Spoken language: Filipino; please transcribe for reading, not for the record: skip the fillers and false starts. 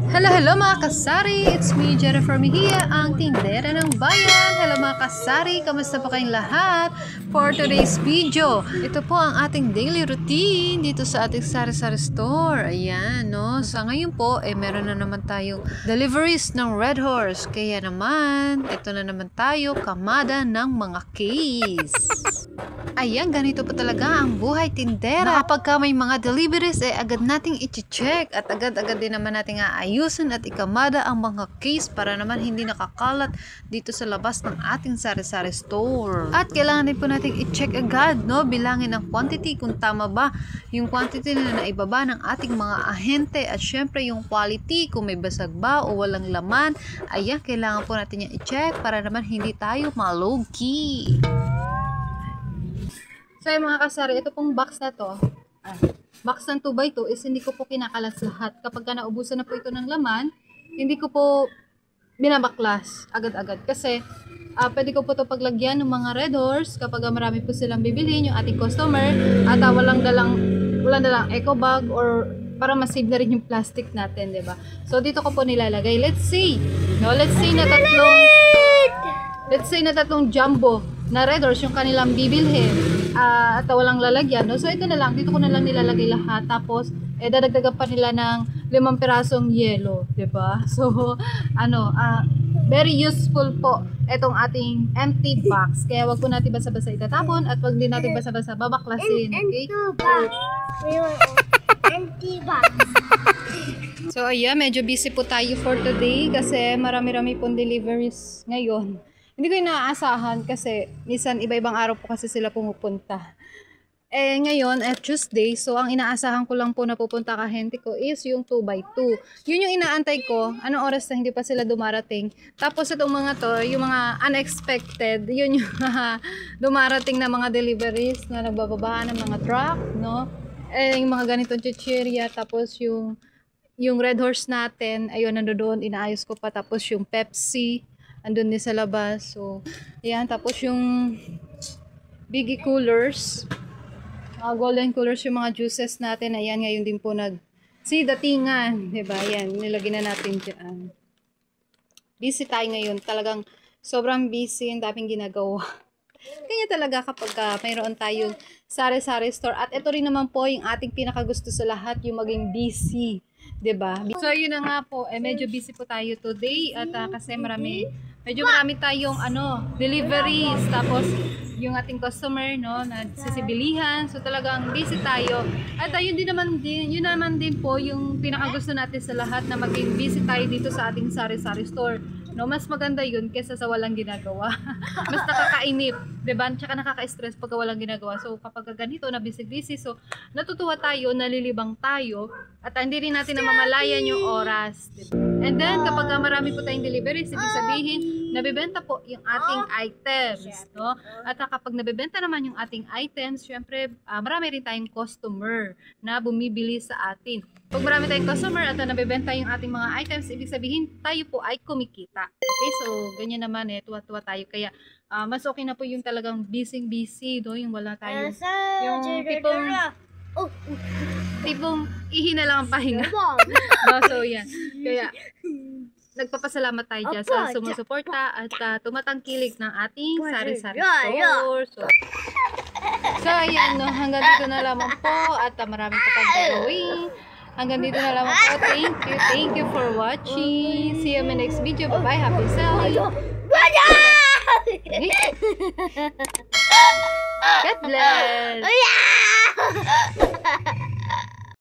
Hello mga kasari! It's me, Jennifer Mejia, ang tindera ng bayan. Hello mga kasari! Kamusta po kayong lahat? For today's video, ito po ang ating daily routine dito sa ating sari-sari store. Ayan, no? Sa ngayon po, meron na naman tayong deliveries ng Red Horse. Kaya naman, ito na naman tayo, kamada ng mga case. Ayan, ganito po talaga ang buhay tindera. Kapag may mga deliveries, agad nating i-check at agad-agad din naman nating aayusin at ikamada ang mga case para naman hindi nakakalat dito sa labas ng ating sari-sari store. At kailangan din po nating i-check agad, no? Bilangin ang quantity kung tama ba yung quantity na naibaba ng ating mga ahente at syempre yung quality kung may basag ba o walang laman. Ayan, kailangan po natin yung i-check para naman hindi tayo malugi. So yung mga kasari, ito pong box na to, box ng 2x2 is hindi ko po kinakalas lahat. Kapag naubusan na po ito ng laman, hindi ko po binabaklas agad-agad. Kasi pwede ko po ito paglagyan ng mga Red Horse kapag marami po silang bibilhin yung ating customer at walang dalang eco bag or para ma-save na rin yung plastic natin, diba? So dito ko po nilalagay. Let's say na tatlong jumbo na Red Horse yung kanilang bibilhin at walang lalagyan, no? So ito na lang, dito ko na lang nilalagay lahat, tapos dadagdagan pa nila ng 5 pirasong yellow, diba? So very useful po itong ating empty box, kaya wag po natin basa-basa itatapon at wag din natin basa-basa babaklasin, okay? Empty box. So ayan, medyo busy po tayo for today kasi marami-rami pong deliveries ngayon. Hindi ko inaasahan kasi minsan iba-ibang araw po kasi sila pumupunta. Ngayon at Tuesday, so ang inaasahan ko lang po na pupunta kahente ko is yung 2x2. Yun yung inaantay ko, anong oras na hindi pa sila dumarating. Tapos itong mga to, yung mga unexpected, yun yung dumarating na mga deliveries na nagbababa ng mga truck, no? Yung mga ganitong chichirya, tapos yung Red Horse natin, ayun, nandoon, inaayos ko pa. Tapos yung Pepsi, andun din sa labas. So, ayan. Tapos yung Biggie coolers, golden coolers, yung mga juices natin. Ayan, ngayon din po datingan. Diba? Ayan, nilagay na natin dyan. Busy tayo ngayon. Talagang sobrang busy. Ang daming ginagawa. Kaya talaga kapag mayroon tayong sari-sari store. At ito rin naman po yung ating pinakagusto sa lahat, yung maging busy. Diba? So, yun na nga po. Medyo busy po tayo today. At kasi medyo marami tayong deliveries. Tapos, yung ating customer, no, nagsisibilihan. So, talagang busy tayo. At yun naman din po yung pinakagusto natin sa lahat na maging busy tayo dito sa ating sari-sari store. No, mas maganda yun kaysa sa walang ginagawa. Mas nakakainip, 'di ba? Tsaka nakaka-stress pag walang ginagawa. So kapag ganito na busy, so natutuwa tayo, nalilibang tayo at hindi rin natin namamalayan yung oras. Diba? And then kapag marami po tayong deliveries, ibig sabihin nabebenta po yung ating items, no? At kapag nabebenta naman yung ating items, syempre marami rin tayong customer na bumibili sa atin. Pag marami tayong customer at nabebenta yung ating mga items, ibig sabihin tayo po ay kumikita. Okay, so ganyan naman tuwa-tuwa tayo. Kaya mas okay na po yung talagang busy, no? Yung wala tayong yung tipong ihina lang ang pahinga. So yan. Kaya nagpapasalamat tayo dyan sa sumusuporta at tumatangkilik ng ating sari-sari store. So ayan, no? Hanggang dito na lamang po at maraming pa tayong gagawin. Hanggang dito na lamang po. Thank you for watching. See you in my next video. Bye-bye. Happy selling. God bless.